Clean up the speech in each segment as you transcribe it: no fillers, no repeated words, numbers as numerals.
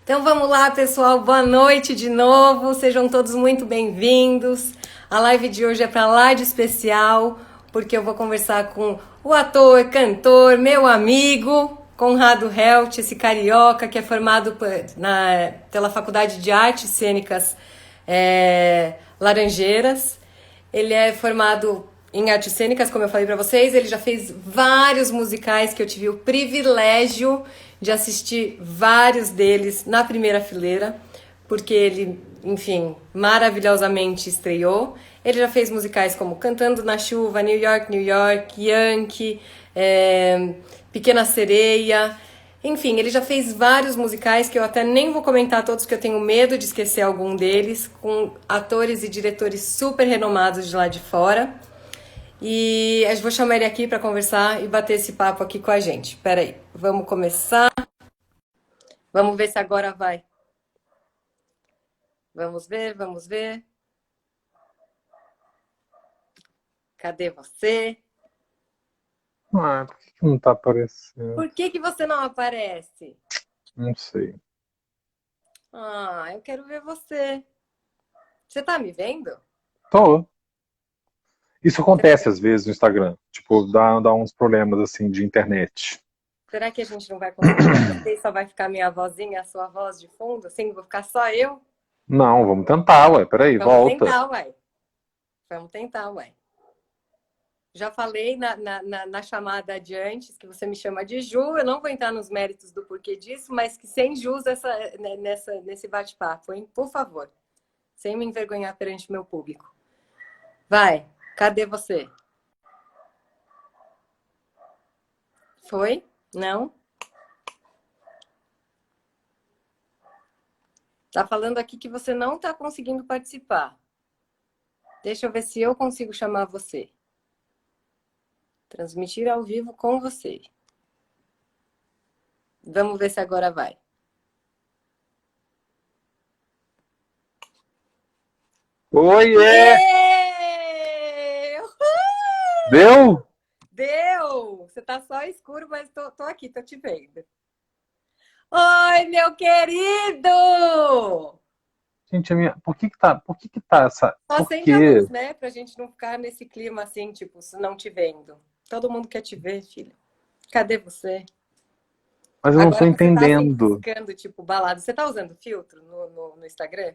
Então vamos lá, pessoal. Boa noite de novo. Sejam todos muito bem-vindos. A live de hoje é para lá de especial, porque eu vou conversar com o ator, cantor, meu amigo, Conrado Helt, esse carioca que é formado pela Faculdade de Artes Cênicas Laranjeiras. Ele é formado em artes cênicas, como eu falei para vocês. Ele já fez vários musicais que eu tive o privilégio de assistir vários deles na primeira fileira, porque ele, enfim, maravilhosamente estreou. Ele já fez musicais como Cantando na Chuva, New York, New York, Yankee, Pequena Sereia. Enfim, ele já fez vários musicais que eu até nem vou comentar todos, porque eu tenho medo de esquecer algum deles, com atores e diretores super renomados de lá de fora. E eu vou chamar ele aqui para conversar e bater esse papo aqui com a gente. Peraí, vamos começar. Vamos ver se agora vai. Vamos ver, vamos ver. Cadê você? Ah, por que não tá aparecendo? Por que você não aparece? Não sei. Ah, eu quero ver você. Você tá me vendo? Tô. Isso Será acontece que, às vezes no Instagram. Tipo, dá uns problemas assim de internet. será que a gente não vai conseguir aparecer e só vai ficar minha vozinha, a sua voz de fundo? Assim, vou ficar só eu? Não, vamos tentar, ué. Peraí, Vamos volta. tentar, uai. Vamos tentar, uai. Já falei na chamada de antes que você me chama de Ju. Eu não vou entrar nos méritos do porquê disso, mas que sem Jus nesse bate-papo, hein? Por favor. Sem me envergonhar perante o meu público. Vai, cadê você? Foi? Não? Tá falando aqui que você não tá conseguindo participar. Deixa eu ver se eu consigo chamar você. Transmitir ao vivo com você. Vamos ver se agora vai. Oiê! Ê! Deu? Deu! Você tá só escuro, mas tô aqui, tô te vendo. Oi, meu querido! Gente, por que que tá essa... Só Por acende a quê? luz, né? Pra gente não ficar nesse clima assim, tipo, se não te vendo. Todo mundo quer te ver, filho. Cadê você? Mas eu não tô Agora você tá assim, entendendo. piscando, tipo, balado. Você tá usando filtro no Instagram?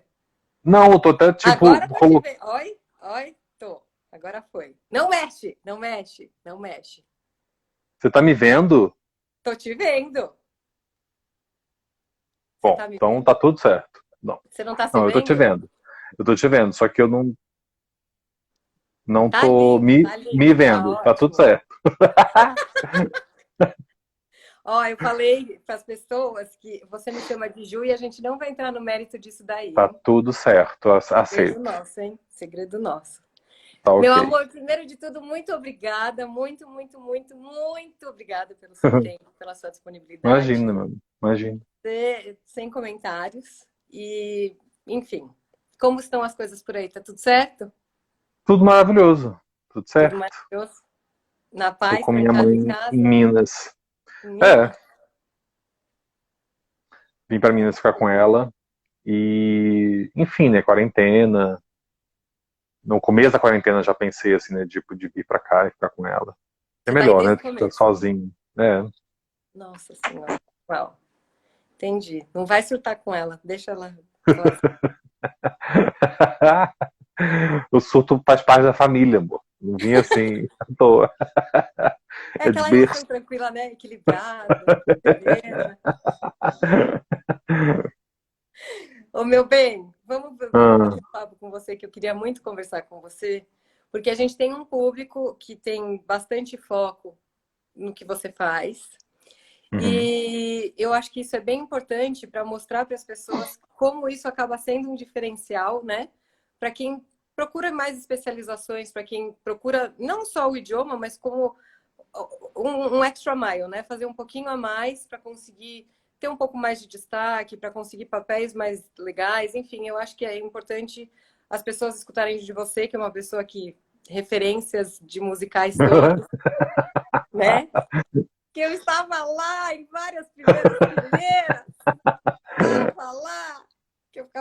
Não, eu tô até tipo... Agora tô te vendo. Oi, oi, tô. Agora foi. Não mexe, não mexe, não mexe. Você tá me vendo? Tô te vendo. Você Bom, tá me então vendo? tá tudo certo. Não, Você não tá se não, eu tô te vendo? vendo. Eu tô te vendo, só que eu não tô Tá me lindo, tá vendo. Tá tudo ótimo. certo. Ó, eu falei para as pessoas que você me chama de Ju e a gente não vai entrar no mérito disso daí, Tá hein? tudo certo, Segredo aceito. nosso, hein? Segredo nosso. Tá Meu ok. amor, primeiro de tudo, muito obrigada. Muito, muito, muito, muito obrigada pelo seu tempo, pela sua disponibilidade. Imagina, mano. Imagina. Sem comentários. E, enfim, como estão as coisas por aí? Tá tudo certo? Tudo maravilhoso. Tudo Tudo certo. maravilhoso? Na Tô paz, com minha trancado mãe em em casa? Minas. É, Menina, vim pra Minas ficar com ela. E, enfim, né, quarentena. No começo da quarentena já pensei assim, né, tipo, de vir pra cá e ficar com ela. É você tá aí melhor, né, desde do o que ficar começo. sozinho. É. Nossa Senhora. Uau. Entendi. Não vai surtar com ela. Deixa ela. Ela... O surto faz parte da família, amor. Não vim assim à toa. É É de aquela emoção berço. tranquila, né? Equilibrada, serena. Ô, meu bem, vamos Ah, bater um papo com você, que eu queria muito conversar com você, porque a gente tem um público que tem bastante foco no que você faz. uhum. E eu acho que isso é bem importante para mostrar para as pessoas como isso acaba sendo um diferencial, né? Para quem procura mais especializações, para quem procura não só o idioma, mas como um extra mile, né? Fazer um pouquinho a mais para conseguir ter um pouco mais de destaque, para conseguir papéis mais legais. Enfim, eu acho que é importante as pessoas escutarem de você, que é uma pessoa que referências de musicais todos, né? Que eu estava lá em várias primeiras fileiras. Estava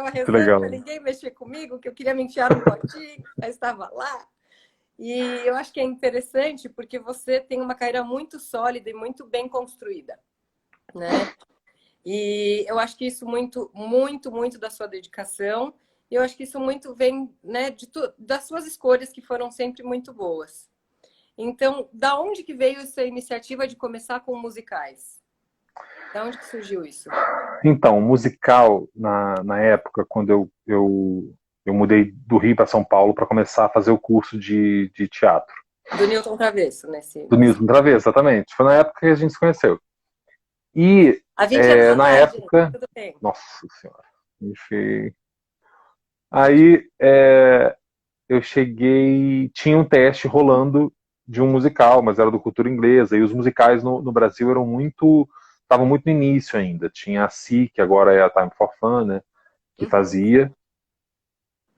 estava Que rezando legal. para ninguém mexer comigo, que eu queria me enfiar no potinho, mas estava lá. E eu acho que é interessante porque você tem uma carreira muito sólida e muito bem construída, né? E eu acho que isso muito, muito, muito da sua dedicação. E eu acho que isso muito vem, né, das suas escolhas que foram sempre muito boas. Então, da onde que veio essa iniciativa de começar com musicais? Da onde que surgiu isso? Então, musical, na época, quando eu mudei do Rio para São Paulo para começar a fazer o curso de teatro. Do Newton Travesso, Do nesse... Nilson Travesso, exatamente. Foi na época que a gente se conheceu. E Há 20 anos na atrás, gente, época. tudo bem. Nossa Senhora. Enfim. Aí eu cheguei. Tinha um teste rolando de um musical, mas era do Cultura Inglesa. E os musicais no Brasil eram muito. Estavam muito no início ainda. Tinha a Si, que agora é a Time for Fun, né? Que Uhum. fazia.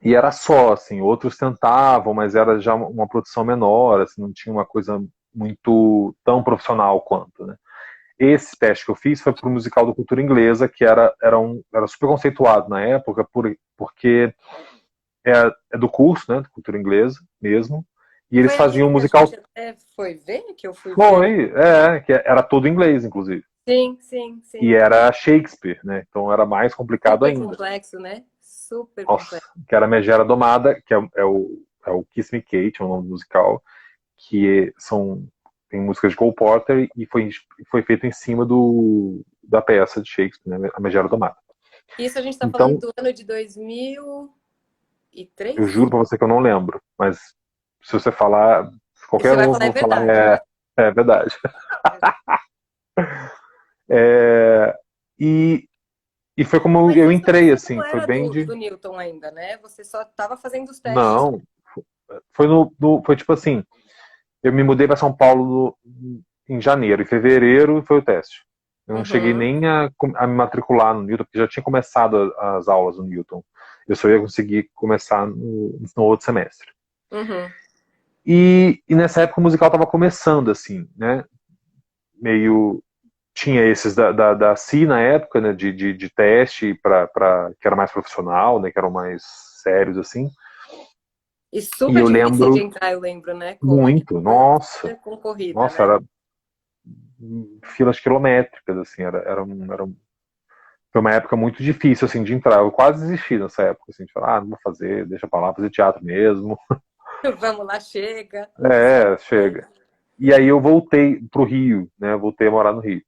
E era só, assim, outros tentavam, mas era já uma produção menor, assim, não tinha uma coisa muito tão profissional quanto, né? Esse teste que eu fiz foi para o musical do Cultura Inglesa, que era super conceituado na época, porque é do curso, né, de Cultura Inglesa mesmo, e eles Foi faziam ali um que a musical. gente até foi ver, que eu fui ver. Foi, que era todo em inglês, inclusive. Sim, sim, E sim. era Shakespeare, né? Então era mais complicado Super ainda. complexo, né? Super Nossa, complexo. que era Megera Domada, que é o Kiss Me Kate, é o nome do musical, que tem músicas de Cole Porter e foi feito em cima da peça de Shakespeare, né, a Megera Domada. Isso a gente está falando Então, do ano de 2003? eu juro pra você que eu não lembro, mas se você falar, E você qualquer vai um falar é vai falar verdade, né? é verdade. É. É, e, e foi como Mas eu isso entrei, você assim, não foi era bem do Newton ainda, né? Você só estava fazendo os testes. Não, foi tipo assim, eu me mudei para São Paulo em janeiro, em fevereiro foi o teste. Eu não cheguei Uhum, nem a me matricular no Newton, porque já tinha começado as aulas no Newton. Eu só ia conseguir começar no outro semestre. uhum. E nessa época o musical estava começando, assim, né? Meio. Tinha esses da CI na época, né? De teste, que era mais profissional, né? Que eram mais sérios, assim. E E super eu difícil de lembro entrar, eu lembro, né? Que muito, foi nossa, super concorrida, nossa, né? era filas quilométricas, assim, foi uma época muito difícil, assim, de entrar. Eu quase desisti nessa época, assim, de falar, não vou fazer, deixa pra lá, fazer teatro mesmo. Vamos lá, chega. Chega. E aí eu voltei pro Rio, né? Voltei a morar no Rio.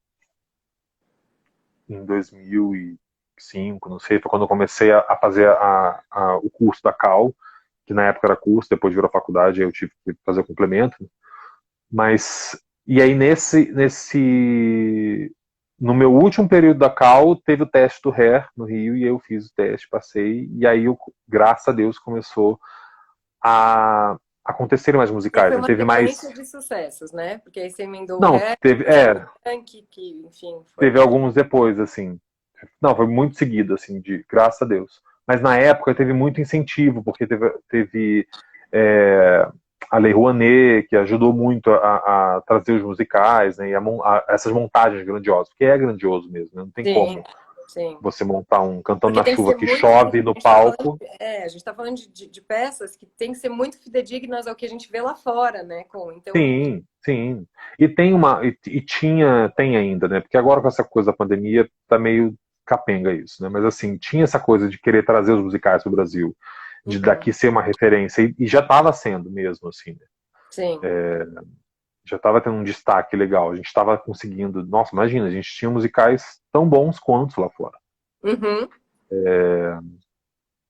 Em 2005, não sei, foi quando eu comecei a fazer o curso da Cal, que na época era curso, depois virou faculdade, aí eu tive que fazer o complemento. Mas, e aí no meu último período da Cal, teve o teste do Hair no Rio, e eu fiz o teste, passei, e aí, graças a Deus, começou a acontecerem mais E aí musicais, foi né? uma Teve mais. sequência de sucessos, né? Porque aí você emendou o Não, rap, teve, o funk, que, enfim, teve foi. alguns depois, assim. Não, foi muito seguido, assim, graças a Deus. Mas na época teve muito incentivo, porque teve a Lei Rouanet, que ajudou muito a trazer os musicais, né, e essas montagens grandiosas, porque é grandioso mesmo, né, não tem Sim, como sim. você montar um Cantando Porque na tem que Chuva ser que muito. chove no A gente tá falando, palco. a gente tá falando de peças que tem que ser muito fidedignas ao que a gente vê lá fora, né? Então, Sim, sim. E tem ainda, né? Porque agora com essa coisa da pandemia tá meio capenga isso, né? Mas assim, tinha essa coisa de querer trazer os musicais do Brasil, de uhum, daqui ser uma referência, e já estava sendo mesmo, assim, né? sim. Já estava tendo um destaque legal, a gente estava conseguindo, nossa, imagina, a gente tinha musicais tão bons quanto lá fora. Uhum.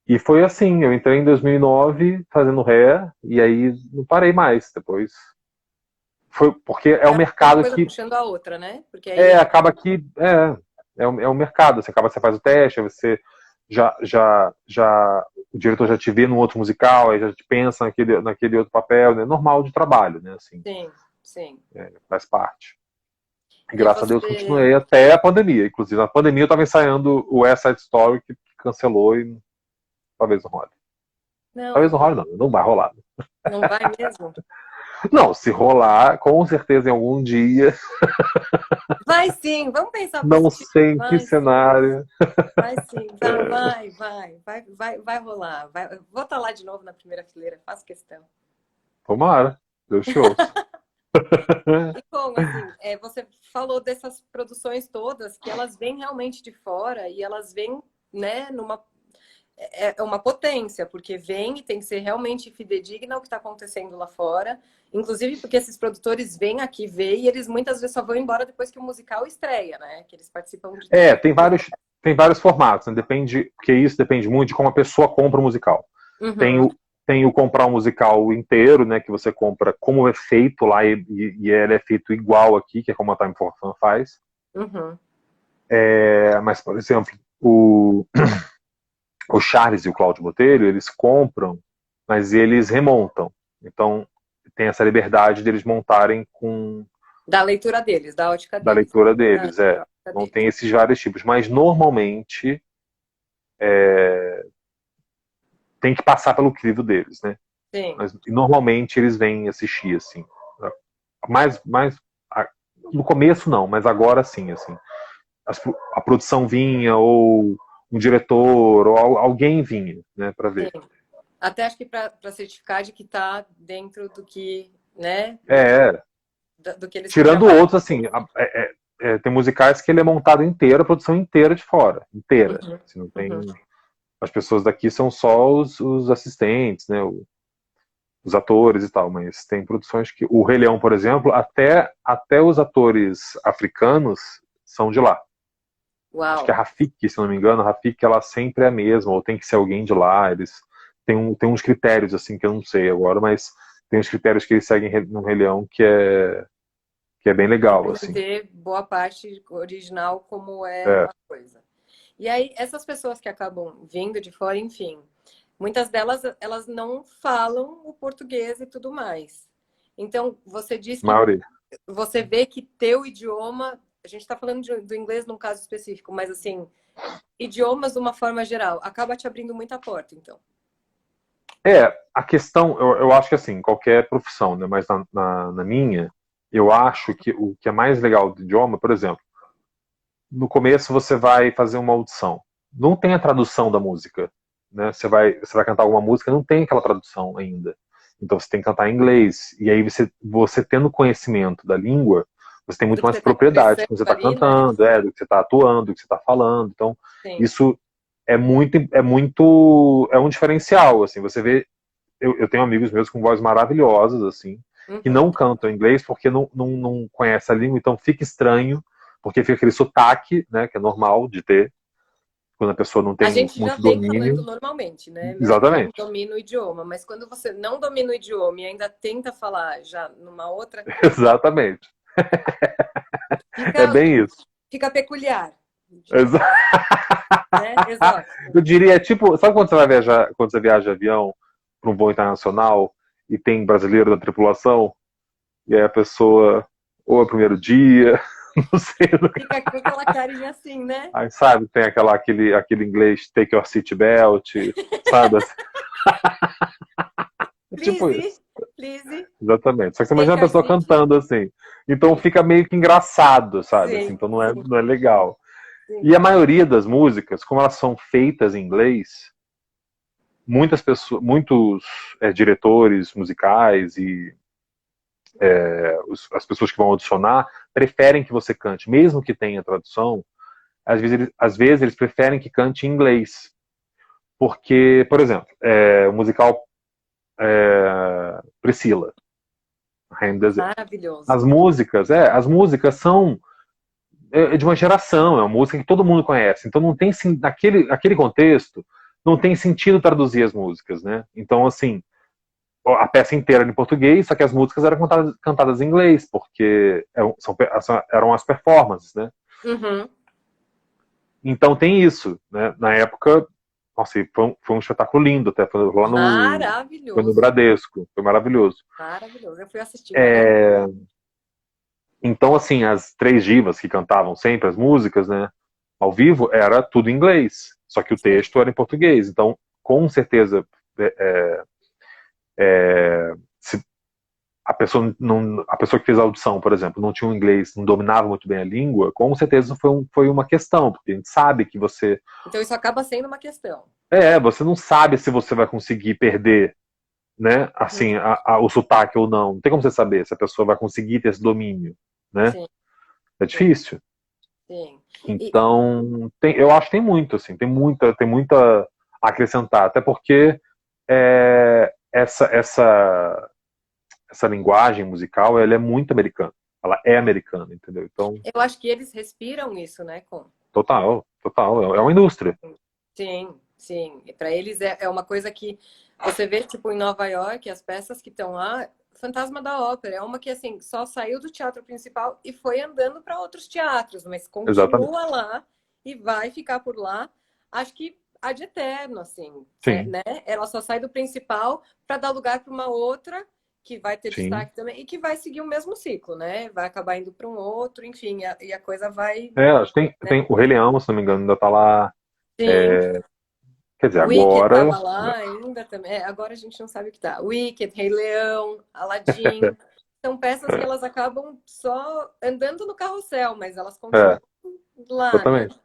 E foi assim, eu entrei em 2009 fazendo ré, e aí não parei mais depois. Foi porque é um Uma mercado coisa que puxando a outra, né? Porque aí a. acaba que é um mercado, você faz o teste, aí você o diretor já te vê num outro musical, aí já te pensa naquele outro papel, né? Normal de trabalho, né? Assim, Sim, sim. faz parte. E E graças a Deus você. continuei até a pandemia. Inclusive, na pandemia eu estava ensaiando o West Side Story, que cancelou e talvez não role. Não, Talvez não role, não vai rolar. não vai mesmo? Não, se rolar, com certeza em algum dia, Vai sim, vamos pensar não positivo. sei em que Vai sim, cenário. vai sim, vai rolar. Vou estar lá de novo na primeira fileira, faço questão. Tomara, deu shows. E como, assim, você falou dessas produções todas que elas vêm realmente de fora e elas vêm, né, é uma potência, porque vem e tem que ser realmente fidedigna ao que está acontecendo lá fora. Inclusive porque esses produtores vêm aqui ver e eles muitas vezes só vão embora depois que o musical estreia, né? Que eles participam de todo É, o processo. tem vários formatos, né? Depende, porque isso depende muito de como a pessoa compra o musical. Tem Uhum, o, tem o comprar o musical inteiro, né? Que você compra como é feito lá e ele é feito igual aqui, que é como a Time for Fun faz. uhum. Mas, por exemplo, o Charles e o Cláudio Botelho, eles compram, mas eles remontam. Então, tem essa liberdade deles montarem com Da leitura deles, da ótica da deles. leitura Da deles. É. ótica Não deles. tem esses vários tipos, mas normalmente tem que passar pelo crivo deles, né? Sim. Mas normalmente eles vêm assistir, assim. Mais, no começo não, mas agora sim, assim. A produção vinha, ou um diretor, ou alguém vinha, né, para ver. Sim. Até acho que para certificar de que está dentro do que, né, É, do que eles tirando programaram. outros, assim, tem musicais que ele é montado inteiro, a produção inteira de fora, inteira. Uhum, Assim, não uhum. tem, as pessoas daqui são só os assistentes, né, os atores e tal, mas tem produções que, o Rei Leão, por exemplo, até os atores africanos são de lá. Acho que a Uau. Rafik, se não me engano, a Rafik ela sempre é a mesma, ou tem que ser alguém de lá, eles tem uns critérios assim que eu não sei agora, mas tem uns critérios que eles seguem no Rei Leão que é bem legal, Para assim. manter boa parte original como é É. a coisa. E aí, essas pessoas que acabam vindo de fora, enfim, muitas delas elas não falam o português e tudo mais. Então, você diz que Maioria. você vê que teu idioma, a gente está falando do inglês num caso específico, mas assim, idiomas de uma forma geral, acaba te abrindo muita porta, então. A questão, eu acho que assim, qualquer profissão, né, mas na minha, eu acho que o que é mais legal do idioma, por exemplo, no começo você vai fazer uma audição. Não tem a tradução da música, né? Você vai cantar alguma música, não tem aquela tradução ainda. Então você tem que cantar em inglês. E aí você tendo conhecimento da língua, você tem Do muito que mais você está propriedade expressando com o que você está ali, né? cantando, do que você está atuando, do que você está falando. Então Sim. isso é um diferencial. Assim, você vê, eu tenho amigos meus com vozes maravilhosas, assim, que Uhum. não cantam inglês porque não conhece a língua, então fica estranho, porque fica aquele sotaque, né, que é normal de ter, quando a pessoa não A tem gente já muito tem falando domínio. normalmente, né? Mesmo quem Exatamente. domina o idioma. Mas quando você não domina o idioma e ainda tenta falar já numa outra, Exatamente. É fica, bem isso. fica peculiar, digamos Exa- assim, né? Exótico. Eu diria, tipo, sabe quando você vai viajar, quando você viaja de avião para um voo internacional e tem brasileiro da tripulação, e aí a pessoa, ou é o primeiro dia, não sei, Fica com aquela carinha assim, né? aí sabe, tem aquele inglês take your seat belt, sabe? É tipo Please, isso. please, Exatamente. Só que você imagina take a your pessoa seat. cantando assim. Então Sim, fica meio que engraçado, sabe? Assim, sim, então sim, não é legal. sim. E a maioria das músicas, como elas são feitas em inglês, muitas pessoas, muitos diretores musicais e as pessoas que vão audicionar preferem que você cante, mesmo que tenha tradução. Às vezes eles preferem que cante em inglês, porque, por exemplo, o musical Priscila, Rainha do Deserto. Maravilhoso. As músicas são de uma geração, é uma música que todo mundo conhece. Então não tem naquele contexto não tem sentido traduzir as músicas, né? Então assim, a peça inteira era em português, só que as músicas eram cantadas em inglês, porque eram as performances, né? Uhum. Então tem isso, né? Na época, nossa, foi um espetáculo lindo, até foi no Maravilhoso. Bradesco, foi maravilhoso. Maravilhoso. Eu fui assistir, maravilhoso. É, então, assim, as três divas que cantavam sempre as músicas, né, ao vivo, era tudo em inglês, só que o Sim. texto era em português. Então, com certeza, se a pessoa que fez a audição, por exemplo, não tinha um inglês, não dominava muito bem a língua, com certeza foi uma questão, porque a gente sabe que você. Então isso acaba sendo uma questão. Você não sabe se você vai conseguir perder, né, assim, Uhum. o sotaque ou não. Não tem como você saber se a pessoa vai conseguir ter esse domínio, né? Sim, É sim, difícil. sim. E, Então, eu acho que tem muito, assim, tem muita a acrescentar, até porque essa linguagem musical, ela é muito americana. Ela é americana, entendeu? Então, eu acho que eles respiram isso, né, Com? total, total, é uma indústria. Sim, sim. E para eles é uma coisa que você vê, tipo, em Nova York, as peças que estão lá, Fantasma da Ópera, é uma que, assim, só saiu do teatro principal e foi andando para outros teatros, mas Exatamente. continua lá e vai ficar por lá. Acho que ad eterno, assim, Sim, né? Ela só sai do principal para dar lugar para uma outra que vai ter sim. destaque também e que vai seguir o mesmo ciclo, né? Vai acabar indo para um outro, enfim, e a coisa vai, Acho que tem, né? tem o Rei Leão, se não me engano, ainda tá lá. Sim. Quer dizer, Wicked agora. estava lá ainda também. Agora a gente não sabe o que tá. Wicked, Rei Leão, Aladdin. São peças que elas acabam só andando no carrossel, mas elas continuam É, lá, né? exatamente.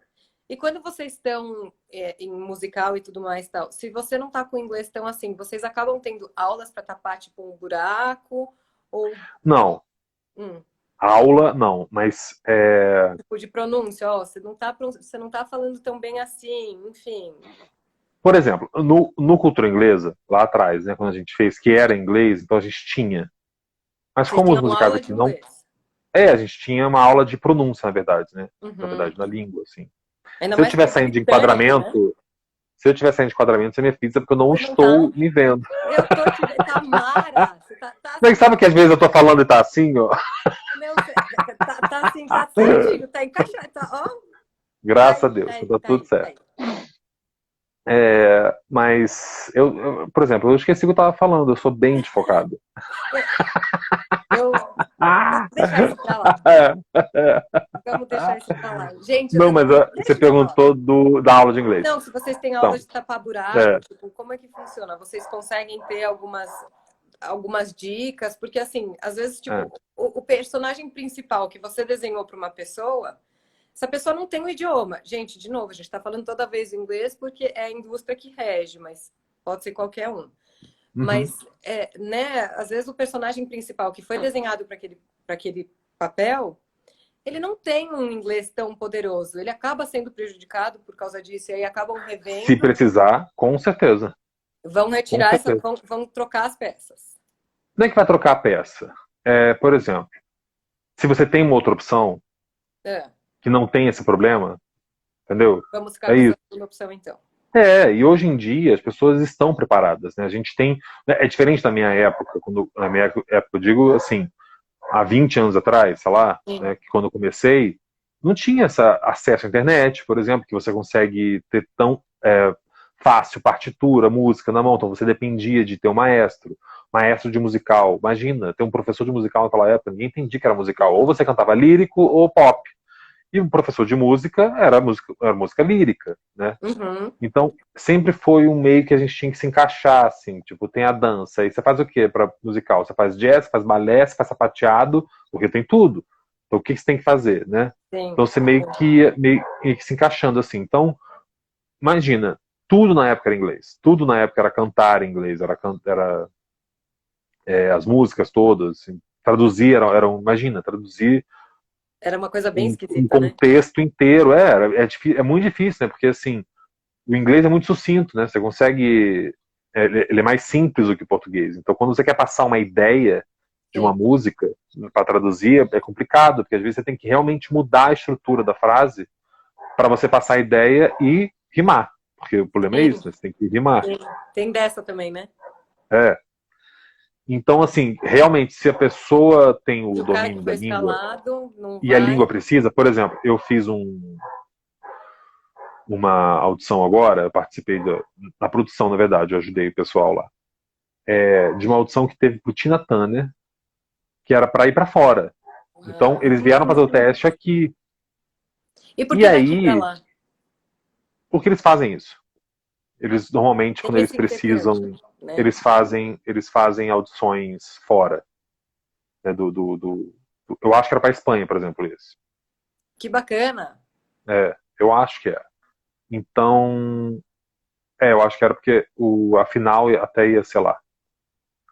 E quando vocês estão em musical e tudo mais tal, se você não tá com inglês tão assim, vocês acabam tendo aulas para tapar tipo um buraco ou Não, hum, aula não, mas tipo de pronúncia, ó, você não tá falando tão bem assim, enfim. por exemplo, no cultura inglesa, lá atrás, né, quando a gente fez, que era inglês, então a gente tinha. Mas Vocês como os tinham musicais aula de aqui não. inglês. A gente tinha uma aula de pronúncia, na verdade, né? Na Uhum. verdade, na língua, assim. Ainda Se eu mais estiver porque é saindo de britânico, né? enquadramento, se eu estiver saindo de enquadramento, você me avisa, porque eu não Você não tá. estou me vendo. Eu tô te vendo. Tamara, você tá Mas assim, sabe que às vezes eu tô falando e tá assim, ó? não, tá assim, tá certinho, tá encaixado, tá, ó, tá Graças a aí, tá Deus, aí, tá tá tudo aí, tá certo. aí. Mas por exemplo, eu esqueci o que eu tava falando, eu sou bem desfocado. Eu vamos Ah! deixar isso pra lá. Vamos deixar isso pra lá. Gente, eu Não, também. mas você Deixa eu falar. perguntou da aula de inglês. Não, se vocês têm aula Então, de tapar buraco, é, tipo, como é que funciona? Vocês conseguem ter algumas dicas? Porque, assim, às vezes, é, tipo, o personagem principal que você desenhou para uma pessoa. Essa pessoa não tem o idioma. Gente, de novo, a gente está falando toda vez inglês porque é a indústria que rege, mas pode ser qualquer um. uhum. Mas, né, às vezes o personagem principal que foi desenhado para aquele papel, ele não tem um inglês tão poderoso. Ele acaba sendo prejudicado por causa disso, e aí acabam Se revendo, precisar, com certeza. vão Com retirar certeza. vão trocar as peças. Não é que vai trocar a peça. Por exemplo, se você tem uma outra opção É, que não tem esse problema, entendeu? vamos ficar É com essa isso. segunda opção, então. E hoje em dia as pessoas estão preparadas, né? A gente tem. É diferente da minha época, na minha época eu digo assim, há 20 anos atrás, sei lá, Sim, né, que quando eu comecei, não tinha essa acesso à internet, por exemplo, que você consegue ter tão fácil partitura, música na mão, então você dependia de ter um maestro de musical. Imagina, ter um professor de musical naquela época, ninguém entendia que era musical. Ou você cantava lírico ou pop. E um professor de música era música lírica, né? uhum, Então, sempre foi um meio que a gente tinha que se encaixar, assim, tipo, tem a dança, aí você faz o quê para musical? Você faz jazz, faz balé, você faz sapateado, porque tem tudo. Então, o que você tem que fazer, né? sim, Então, você meio que se encaixando, assim. Então, imagina, tudo na época era inglês, tudo na época era cantar em inglês, era as músicas todas, assim, traduzir, imagina, traduzir era uma coisa bem um esquisita, né? contexto inteiro, é muito difícil, né? Porque, assim, o inglês é muito sucinto, né? Você consegue. Ele é mais simples do que o português. Então, quando você quer passar uma ideia de uma Sim, música para traduzir, é complicado, porque às vezes você tem que realmente mudar a estrutura da frase para você passar a ideia e rimar. Porque o problema é sim, isso, né? Você tem que rimar. sim. Tem dessa também, né? É. Então, assim, realmente, se a pessoa tem Se o o cara que domínio da foi língua escalado não e a língua vai. precisa, por exemplo, eu fiz uma audição agora, eu participei da produção, na verdade, eu ajudei o pessoal lá. De uma audição que teve pro Tina Turner, que era para ir para fora. Então, eles vieram fazer o teste aqui. E por E que daqui para aí, lá? por que eles fazem isso? Eles normalmente, Tem quando eles esse intercâmbio, precisam, né? eles fazem audições fora. né, eu acho que era para Espanha, por exemplo, esse. Que bacana. Eu acho que é. Então, eu acho que era porque a final até ia, sei lá,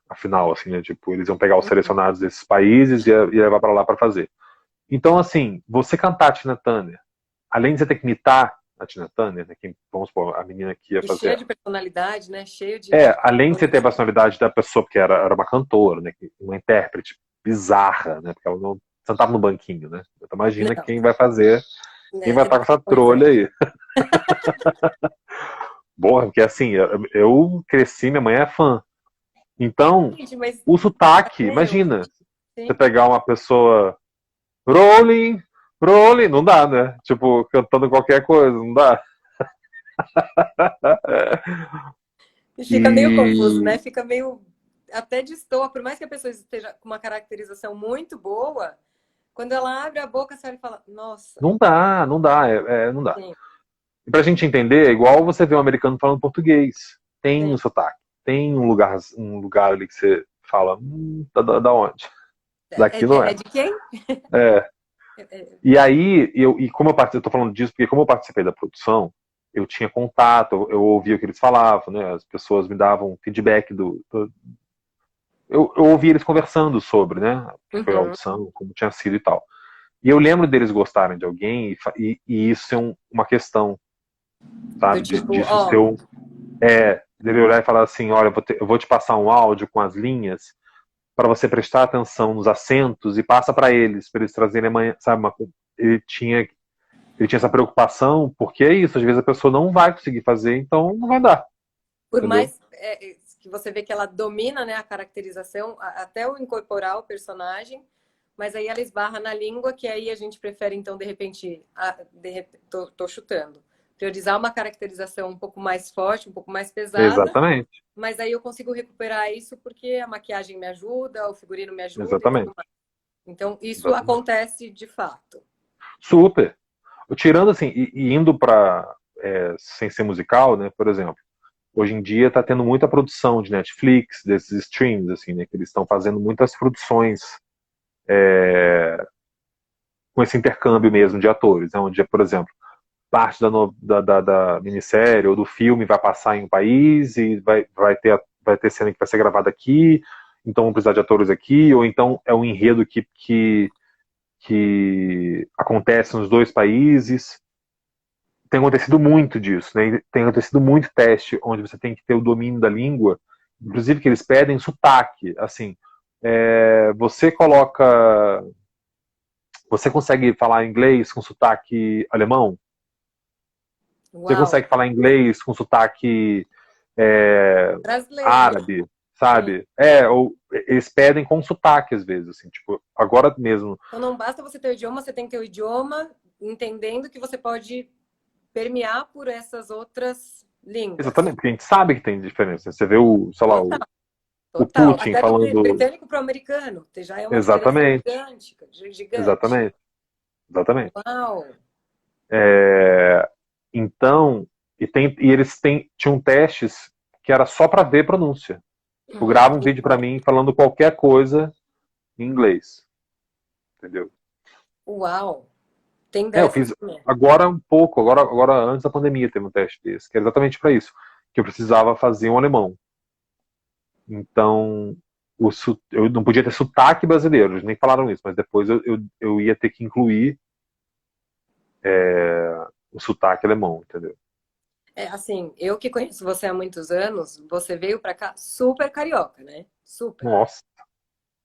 a final, assim, né? Tipo, eles iam pegar os Uhum. selecionados desses países e ia levar para lá para fazer. Então, assim, você cantar a Tina Turner, além de você ter que imitar a Tina Turner, né, vamos supor, a menina que ia E cheio fazer. de personalidade, né? Cheio de Além de você ter a coisa. personalidade da pessoa, porque era uma cantora, né? Uma intérprete bizarra, né? Porque ela não sentava no banquinho, né? Então imagina Não, quem vai fazer, quem vai né? estar com essa Pois trolha é. aí. Porra, porque assim, eu cresci, minha mãe é fã. Então, Gente, mas o sotaque, até eu. imagina, você Sim. pegar uma pessoa rolling, rolling, não dá, né? Tipo, cantando qualquer coisa, não dá. E fica meio confuso, E né? Fica meio. Até destoa, por mais que a pessoa esteja com uma caracterização muito boa, quando ela abre a boca, você olha e fala, nossa, não dá, não dá, não dá. sim, E pra gente entender, é igual você vê um americano falando português. Tem sim. um sotaque. Tem um lugar ali que você fala, da onde? Daqui não É é. de quem? É. É, E aí, como eu participei, eu tô falando disso porque como eu participei da produção, eu tinha contato, eu ouvia o que eles falavam, né? As pessoas me davam feedback eu ouvia eles conversando sobre, né? O que foi a uhum. audição, como tinha sido e tal. E eu lembro deles gostarem de alguém e isso ser uma questão, Do sabe? tipo, Disso ó, ser dele olhar e falar assim, olha, eu vou te passar um áudio com as linhas para você prestar atenção nos acentos e passa para eles trazerem amanhã, sabe? Ele tinha, ele tinha essa preocupação, porque é isso, às vezes a pessoa não vai conseguir fazer, então não vai dar, por entendeu? mais que você vê que ela domina, né, a caracterização, até o incorporar o personagem, mas aí ela esbarra na língua, que aí a gente prefere, então, de repente, tô chutando, priorizar uma caracterização um pouco mais forte, um pouco mais pesada, Exatamente, mas aí eu consigo recuperar isso porque a maquiagem me ajuda, o figurino me ajuda e tudo exatamente, mais. Então, isso exatamente. acontece de fato. Super. Tirando assim, e indo para sem ser musical, né, por exemplo, hoje em dia está tendo muita produção de Netflix, desses streams, assim, né, que eles estão fazendo muitas produções com esse intercâmbio mesmo de atores, né, onde, por exemplo, parte da minissérie ou do filme vai passar em um país e vai ter cena que vai ser gravada aqui, então vão precisar de atores aqui, ou então é um enredo que acontece nos dois países. Tem acontecido muito disso, né? Tem acontecido muito teste onde você tem que ter o domínio da língua, inclusive que eles pedem sotaque, assim, você coloca, você consegue falar inglês com sotaque alemão? Você Uau! consegue falar inglês com sotaque é, Brasileiro. árabe, Sim. sabe? Ou eles pedem com sotaque às vezes, assim, tipo, agora mesmo. Então não basta você ter o idioma, você tem que ter o idioma entendendo que você pode permear por essas outras línguas. Exatamente, porque a gente sabe que tem diferença. Você vê sei lá, Total, o total. Putin Até do falando. britânico para o americano, já é uma diferença Exatamente, gigante, gigante. exatamente, exatamente. Uau! É, então, e eles tinham testes que era só para ver pronúncia. Tipo, grava um vídeo para mim falando qualquer coisa em inglês, entendeu? Uau! Tem Eu dessas fiz também. agora um pouco, agora antes da pandemia teve um teste desse, que era exatamente para isso, que eu precisava fazer um alemão. Então, eu não podia ter sotaque brasileiro, eles nem falaram isso, mas depois eu ia ter que incluir o sotaque alemão, entendeu? É, assim, eu que conheço você há muitos anos, você veio para cá super carioca, né? Super. Nossa.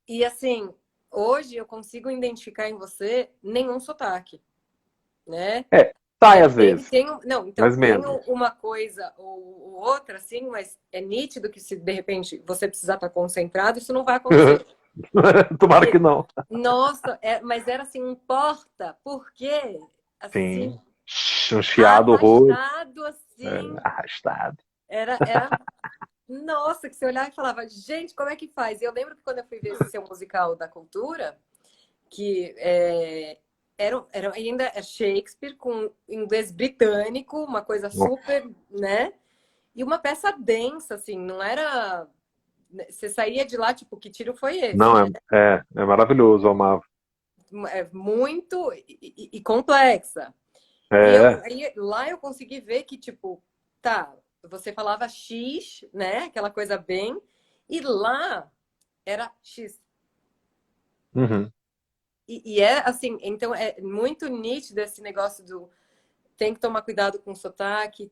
E assim, hoje eu consigo identificar em você nenhum sotaque, né? Sai às vezes, Não, então, mas tem menos. uma coisa ou outra, assim, mas é nítido que se de repente você precisar estar concentrado, isso não vai acontecer. Tomara Porque, que não. nossa, mas era assim, um porta, porque, assim, Sim. Um chiado horror. arrastado, assim, Arrastado. era, nossa, que você olhava e falava, gente, como é que faz? E eu lembro que quando eu fui ver esse seu musical da cultura, que era ainda Shakespeare com inglês britânico, uma coisa Nossa. super, né? E uma peça densa, assim, não era você saía de lá, tipo, que tiro foi esse, Não, né? é maravilhoso, eu amava. É muito e complexa. E É, aí, lá eu consegui ver que, tipo, tá, você falava X, né? Aquela coisa bem, e lá era X. uhum, E é assim, então é muito nítido esse negócio do tem que tomar cuidado com o sotaque,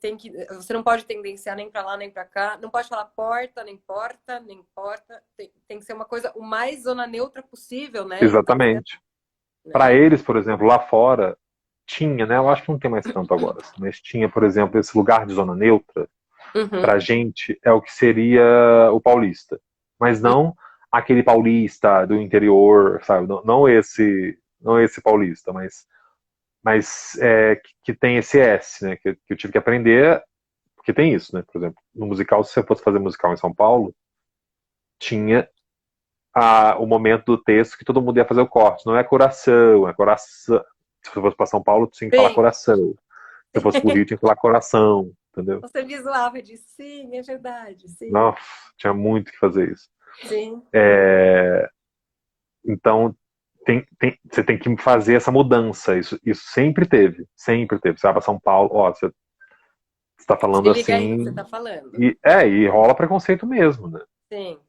você não pode tendenciar nem para lá nem para cá, não pode falar porta, nem porta, tem que ser uma coisa o mais zona neutra possível, né? E tem que ser, exatamente. Para né? eles, por exemplo, lá fora, tinha, né? Eu acho que não tem mais tanto agora, assim, mas tinha, por exemplo, esse lugar de zona neutra, Uhum. pra gente é o que seria o paulista. Mas não aquele paulista do interior, sabe? Não esse paulista, mas que tem esse S, né? Que eu tive que aprender, porque tem isso, né? Por exemplo, no musical, se você fosse fazer musical em São Paulo, tinha o momento do texto que todo mundo ia fazer o corte. Não é coração, é coração. Se você fosse para São Paulo, tinha que falar Sim, coração. Se fosse pro Rio, tinha que falar coração, entendeu? você visualizava disso, sim, é verdade, sim, Nossa, tinha muito que fazer isso. sim. Então, você tem que fazer essa mudança. Isso sempre teve, sempre teve. Você vai para São Paulo, ó, você está falando Se liga aí no que você assim, está falando. e rola preconceito mesmo, né? Sim.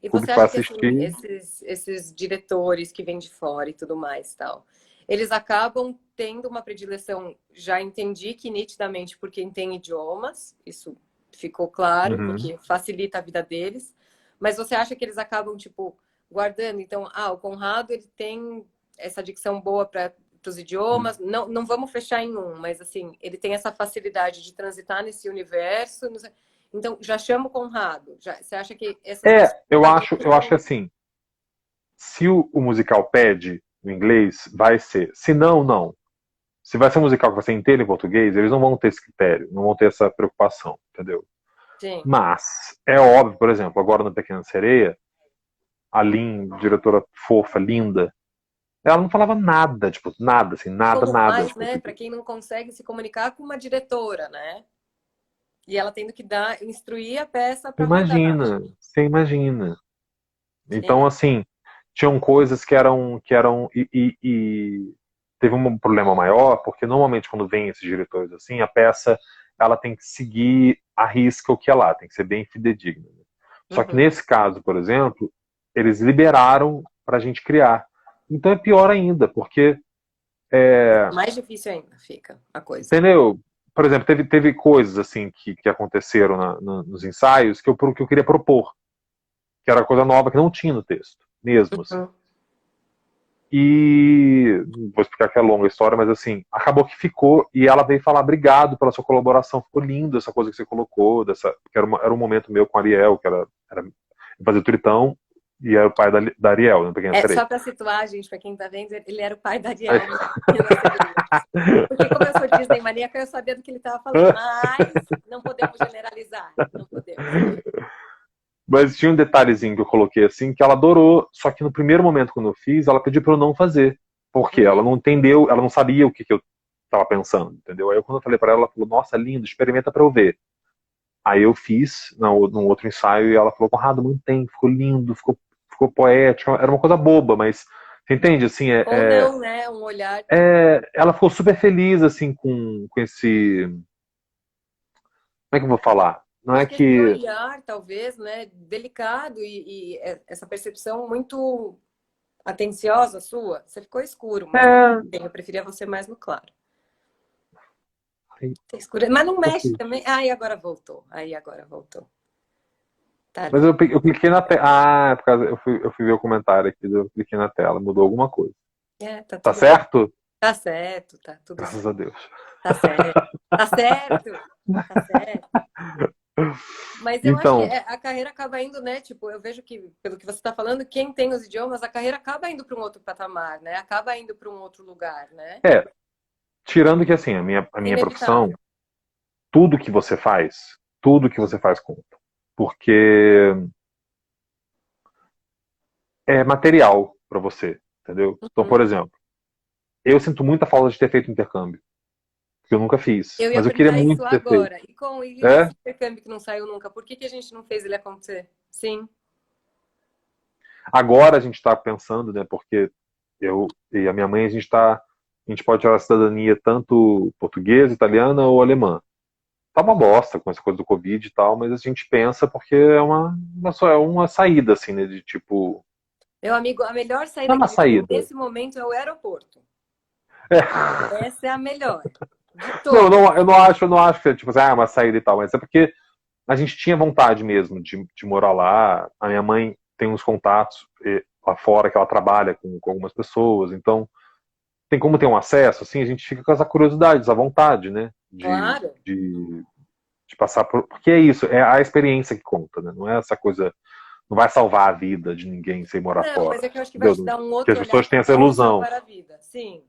E O você público vai acha que assim, assistir. esses diretores que vêm de fora e tudo mais, tal, eles acabam tendo uma predileção, já entendi que nitidamente por quem tem idiomas, isso ficou claro, Uhum. porque facilita a vida deles, mas você acha que eles acabam, tipo, guardando, então, o Conrado, ele tem essa dicção boa para os idiomas, não, não vamos fechar em um, mas assim, ele tem essa facilidade de transitar nesse universo, então, já chama o Conrado. Você acha que essas pessoas Eu acho que facilitam? assim, se o musical pede no inglês, vai ser. Se não, não. Se vai ser um musical que vai ser inteiro em português, eles não vão ter esse critério, não vão ter essa preocupação, entendeu? Sim. Mas é óbvio, por exemplo, agora no Pequena Sereia, a Lin, diretora fofa, linda, ela não falava nada, tipo, nada, assim, nada, Como nada de faz, né, para português. quem não consegue se comunicar com uma diretora, né? E ela tendo que dar, instruir a peça para rodar. Imagina, você imagina. Então, Sim. assim, tinham coisas e teve um problema maior, porque normalmente quando vem esses diretores assim, a peça ela tem que seguir a risca o que é lá, tem que ser bem fidedigna. Né? Só que Uhum. nesse caso, por exemplo, eles liberaram para a gente criar. Então é pior ainda, porque, Mais difícil ainda fica a coisa. entendeu? Por exemplo, teve coisas assim que aconteceram nos ensaios que eu queria propor, que era coisa nova que não tinha no texto, mesmo assim. Uhum. E vou explicar que é longa a história, mas assim, acabou que ficou e ela veio falar obrigado pela sua colaboração, ficou lindo essa coisa que você colocou, que era um momento meu com a Ariel, que era fazer o Tritão e era o pai da Ariel, na Pequena É, Sereia. só para situar, gente, para quem está vendo, ele era o pai da Ariel no Pequenas Sereias. Porque como eu sou Disney maníaca, eu sabia do que ele estava falando. Mas não podemos generalizar. Não podemos. Mas tinha um detalhezinho que eu coloquei assim, que ela adorou, só que no primeiro momento quando eu fiz, ela pediu para eu não fazer. Porque ela Uhum. não entendeu, ela não sabia o que eu estava pensando, entendeu? Aí quando eu falei para ela, ela falou, nossa, lindo, experimenta para eu ver. Aí eu fiz num outro ensaio e ela falou, Conrado, mantém, ficou lindo, ficou poético, era uma coisa boba, mas você entende, assim, Ou não, né? Um olhar. ela ficou super feliz, assim, com esse, como é que eu vou falar? Não é Acho que esse que, olhar, talvez, né? Delicado essa percepção muito atenciosa sua, você ficou escuro, mas tudo é, bem, eu preferia você mais no claro. Tá escuro, mas não mexe também. Aí agora voltou. Aí agora voltou. Tá mas lindo. eu cliquei na tela, por causa, eu fui ver o comentário aqui, eu cliquei na tela, mudou alguma coisa. É, tá Tá tudo bem. certo? Tá certo, tá tudo Graças certo. a Deus. Tá certo. Tá certo. Tá certo. Mas eu acho que Então, a carreira acaba indo, né? Tipo, eu vejo que, pelo que você está falando, quem tem os idiomas, a carreira acaba indo para um outro patamar, né? Acaba indo para um outro lugar, né? é, tirando que assim, a É minha profissão, inevitável. tudo que você faz conta. Porque é material para você, entendeu? Então, Uhum. por exemplo, eu sinto muita falta de ter feito intercâmbio, que eu nunca fiz, Eu ia mas eu queria perguntar isso muito ter feito. agora. E esse É? intercâmbio que não saiu nunca, por que a gente não fez ele acontecer? Sim. Agora a gente está pensando, né, porque eu e a minha mãe, a gente pode tirar a cidadania tanto portuguesa, italiana ou alemã. Tá uma bosta com essa coisa do Covid e tal, mas a gente pensa porque é uma saída, assim, né, de tipo, Meu amigo, a melhor não é saída uma que ele tem saída. nesse momento é o aeroporto. É. Essa é a melhor de Não, todas. eu não acho que é tipo assim, uma saída e tal, mas é porque a gente tinha vontade mesmo de morar lá. A minha mãe tem uns contatos lá fora que ela trabalha com algumas pessoas, então tem como ter um acesso, assim, a gente fica com essa curiosidade, essa vontade, né? Claro. De passar por. Porque é isso, é a experiência que conta, né? Não é essa coisa. Não vai salvar a vida de ninguém sem morar Não, mas fora. é que eu acho que vai te Entendeu? dar um Que as outro olhar pessoas que têm essa vai ilusão. salvar a vida. Sim.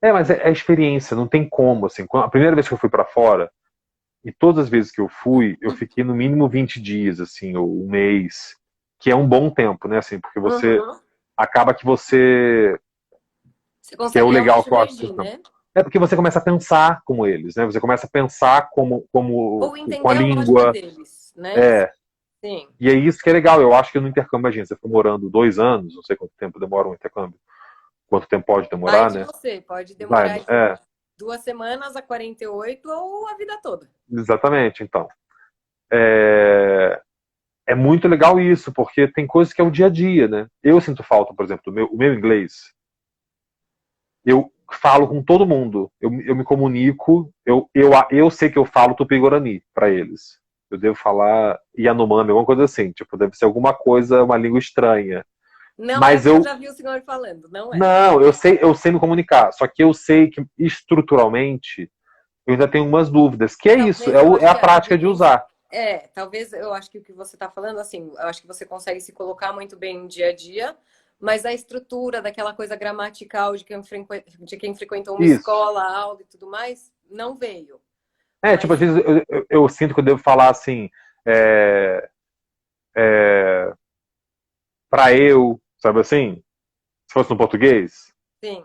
É, mas é a experiência, não tem como, assim. A primeira vez que eu fui para fora, e todas as vezes que eu fui, eu fiquei no mínimo 20 dias, assim, ou um mês, que é um bom tempo, né? Assim, porque você Uhum. acaba que você. Você Que é o consegue legal realmente que eu acho. emergir, né? É porque você começa a pensar como eles, né? Você começa a pensar Ou com a entender a lógica língua. deles, né? É. Sim. E é isso que é legal. Eu acho que no intercâmbio, imagina, você foi morando 2 anos, não sei quanto tempo demora um intercâmbio, quanto tempo pode Vai demorar, de né? você. Pode Vai, demorar de é, 2 semanas a 48 ou a vida toda. exatamente. Então, é, é muito legal isso, porque tem coisas que é o dia a dia, né? Eu sinto falta, por exemplo, o meu inglês. Eu falo com todo mundo. Eu me comunico. Eu sei que eu falo Tupi-Guarani para eles. Eu devo falar Yanomami, alguma coisa assim. Tipo, deve ser alguma coisa, uma língua estranha. Não é o Mas que eu eu. já vi o senhor falando, não é. Não, eu sei me comunicar. Só que eu sei que estruturalmente eu ainda tenho umas dúvidas. Que é isso, Talvez eu é acho a que a prática de diferença. usar. Talvez eu acho que o que você está falando, assim, eu acho que você consegue se colocar muito bem no dia a dia, mas a estrutura daquela coisa gramatical de quem frequentou uma Isso. escola, aula e tudo mais, não veio. É, tipo, Mas às vezes eu sinto que eu devo falar assim, é, é, pra eu, sabe assim? Se fosse no português, sim,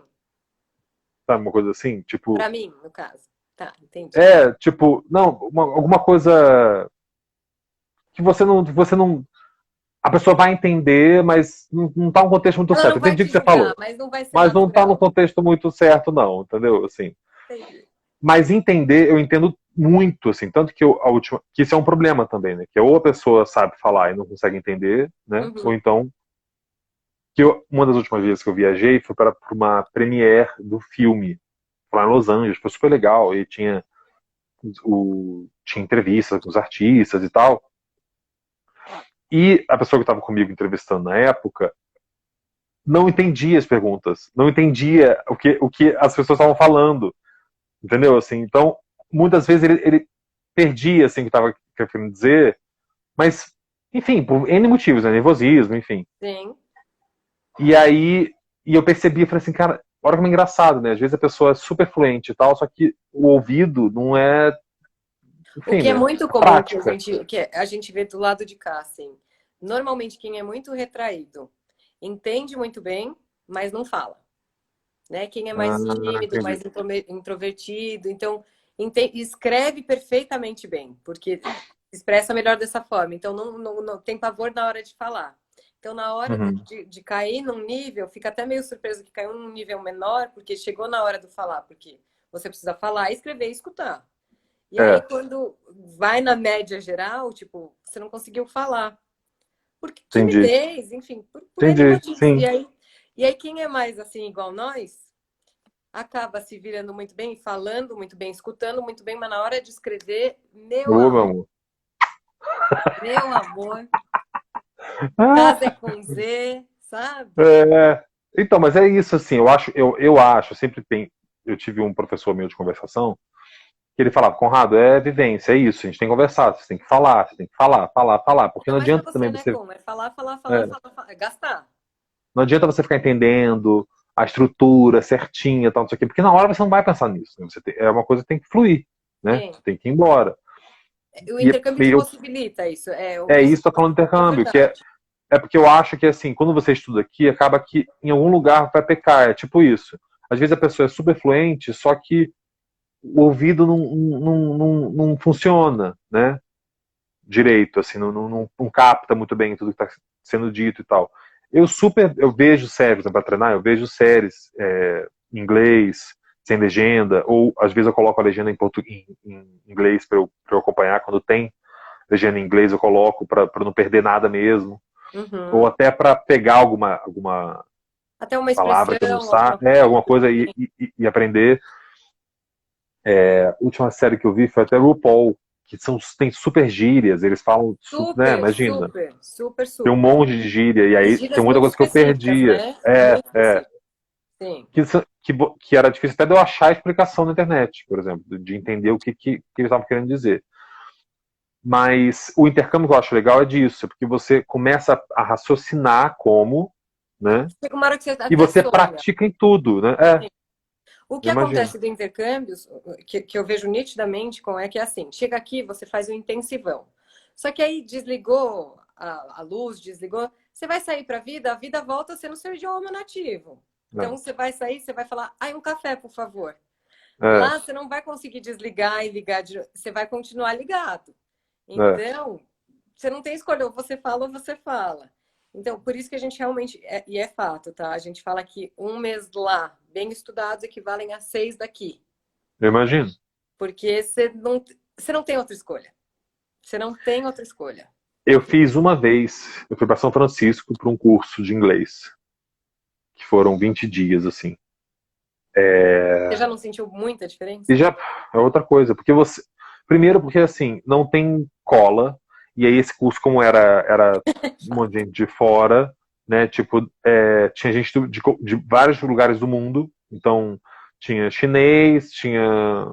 sabe, uma coisa assim, tipo, para mim, no caso. Tá, entendi. tipo, não, alguma coisa que você não, a pessoa vai entender, mas não tá um contexto muito Ela certo. não vai Entendi o te que você julgar, falou, mas não vai ser mas não tá no natural. contexto muito certo, não, entendeu? Assim, Entendi. mas entender, eu entendo muito, assim, tanto que a última, que isso é um problema também, né? Que ou a pessoa sabe falar e não consegue entender, né? Ou Uhum. então, uma das últimas vezes que eu viajei foi para uma premiere do filme lá em Los Angeles, foi super legal, e tinha entrevistas com os artistas e tal. E a pessoa que estava comigo entrevistando na época não entendia as perguntas, não entendia o que as pessoas estavam falando, entendeu? Assim, então, muitas vezes ele perdia assim, o que estava querendo dizer, mas, enfim, por N motivos, né? Nervosismo, enfim. Sim. E aí, eu percebi, falei assim, cara, olha como é engraçado, né? Às vezes a pessoa é super fluente e tal, só que o ouvido não é, O enfim, que é né? muito A comum prática. que a gente vê do lado de cá, assim. Normalmente quem é muito retraído entende muito bem, mas não fala, né? Quem é Ah, mais tímido, entendi. mais introvertido, então escreve perfeitamente bem, porque se expressa melhor dessa forma. Então não tem pavor na hora de falar. Então, na hora Uhum. de cair num nível, fica até meio surpreso que caiu num nível menor, porque chegou na hora do falar, porque você precisa falar, escrever e escutar. E aí, É, quando vai na média geral, tipo, você não conseguiu falar. Por entendi. timidez, enfim, por N Entendi, motivos. sim. E aí, quem é mais assim, igual nós, acaba se virando muito bem, falando muito bem, escutando muito bem, mas na hora de escrever, Ô, meu amor. meu amor, casa é Ah, com Z, sabe? é. Então, mas é isso, assim, eu acho, eu tive um professor meu de conversação, que ele falava, Conrado, é vivência, é isso, a gente tem que conversar, você tem que falar, você tem que falar, porque Ainda não mais pra adianta você, também né, você, como? É falar, falar, falar, é, falar, falar. É gastar. não adianta você ficar entendendo a estrutura certinha, tal, não sei o quê, porque na hora você não vai pensar nisso, né? É uma coisa que tem que fluir, né? Sim. Você tem que ir embora. O E, intercâmbio e te eu, possibilita isso. é Isso isso que eu tô falando do é intercâmbio, verdade. é porque eu acho que, assim, quando você estuda aqui, acaba que em algum lugar vai pecar, é tipo isso. Às vezes a pessoa é super fluente, só que o ouvido não funciona, né? Direito, assim, não capta muito bem tudo que está sendo dito e tal. Eu vejo séries para treinar, eu vejo séries em inglês, sem legenda, ou às vezes eu coloco a legenda em inglês para eu acompanhar. Quando tem legenda em inglês, eu coloco para não perder nada mesmo. Ou Uhum. até para pegar alguma Até uma palavra que eu não expressão, alguma sabe, coisa. alguma coisa e aprender. A última série que eu vi foi até RuPaul, que tem super gírias, eles falam, né, Super, imagina, super, super, tem um super. monte de gíria, e E aí tem gírias muita muito coisa que eu específicas, perdia. né? Muito específicas. Sim. Que era difícil até de eu achar a explicação na internet, por exemplo, de entender o que eles estavam querendo dizer. Mas o intercâmbio que eu acho legal é disso, porque você começa a raciocinar como, né? Chega uma hora que você E até você sonha. pratica em tudo, né? O que Eu imagino. acontece do intercâmbio, que eu vejo nitidamente com é que é assim, chega aqui, você faz um intensivão. Só que aí desligou a luz, desligou, você vai sair para a vida volta a ser no seu idioma nativo. É, Então você vai sair, você vai falar, ai, um café, por favor. é, Lá você não vai conseguir desligar e ligar, você vai continuar ligado. é. Então, você não tem escolha, ou você fala ou você fala. Então, por isso que a gente realmente, e é fato, tá? A gente fala que um mês lá, bem estudados, equivalem a 6 daqui. Eu imagino. Porque você não tem outra escolha. Você não tem outra escolha. Eu fiz uma vez, eu fui para São Francisco para um curso de inglês, que foram 20 dias, assim. Você já não sentiu muita E diferença? já é outra coisa, porque você. Primeiro, porque assim, não tem cola, e aí esse curso, como era um monte de gente de fora, né? Tipo, tinha gente de vários lugares do mundo, então tinha chinês, tinha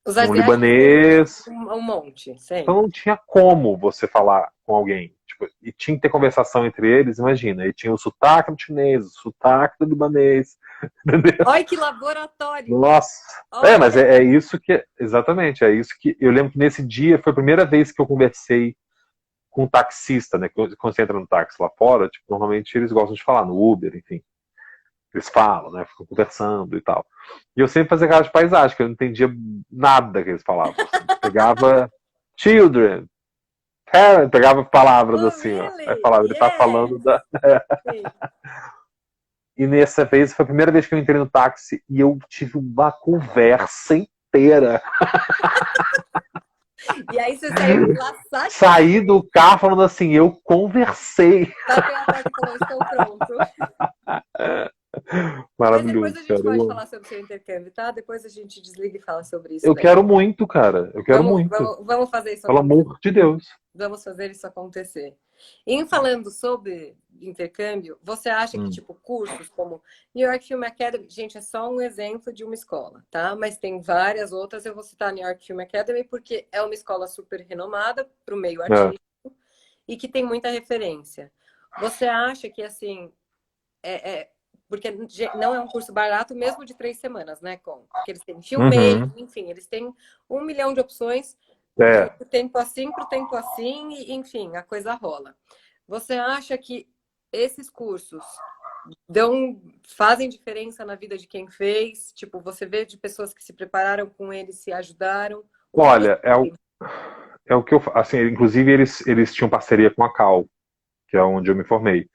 Os um asiáticos tem libanês, um monte, então não sempre. tinha como você falar com alguém. Tipo, e tinha que ter conversação entre eles, imagina. E tinha o sotaque do chinês, o sotaque do libanês, entendeu? Olha que laboratório! Nossa. Mas Olha! é isso que. Exatamente, é isso que. Eu lembro que nesse dia foi a primeira vez que eu conversei com um taxista, né? Quando você entra no táxi lá fora, tipo, normalmente eles gostam de falar no Uber, enfim. Eles falam, né? Ficam conversando e tal. E eu sempre fazia cara de paisagem, que eu não entendia nada que eles falavam. Assim. Pegava children, parent, pegava palavras Oh, assim, ó. Aí really? falava, ele tá Yes! falando da. Sim. E nessa vez foi a primeira vez que eu entrei no táxi e eu tive uma conversa inteira. E aí você saiu de lá Saí satisfeito. do carro falando assim, eu conversei. Bateu a porta e falou, estou pronto. Mas depois Maravilhoso, a gente cara. Eu pode amo. falar sobre o seu intercâmbio, tá? Depois a gente desliga e fala sobre isso Eu daí. quero muito, cara. Eu quero muito. Vamos fazer isso Pelo acontecer. amor de Deus. Vamos fazer isso acontecer. Em falando sobre intercâmbio, você acha que, Hum. tipo, cursos como New York Film Academy, gente, é só um exemplo de uma escola, tá? Mas tem várias outras. Eu vou citar a New York Film Academy porque é uma escola super renomada para o meio É, artístico e que tem muita referência. Você acha que, assim, porque não é um curso barato, mesmo de 3 semanas, né, porque eles têm filmmaking, uhum. enfim, eles têm 1 milhão de opções É. pro tempo assim, e, enfim, a coisa rola. Você acha que esses cursos fazem diferença na vida de quem fez? Tipo, você vê de pessoas que se prepararam com eles, se ajudaram? O que você Olha, é o que eu. Assim, inclusive, eles tinham parceria com a Cal, que é onde eu me formei.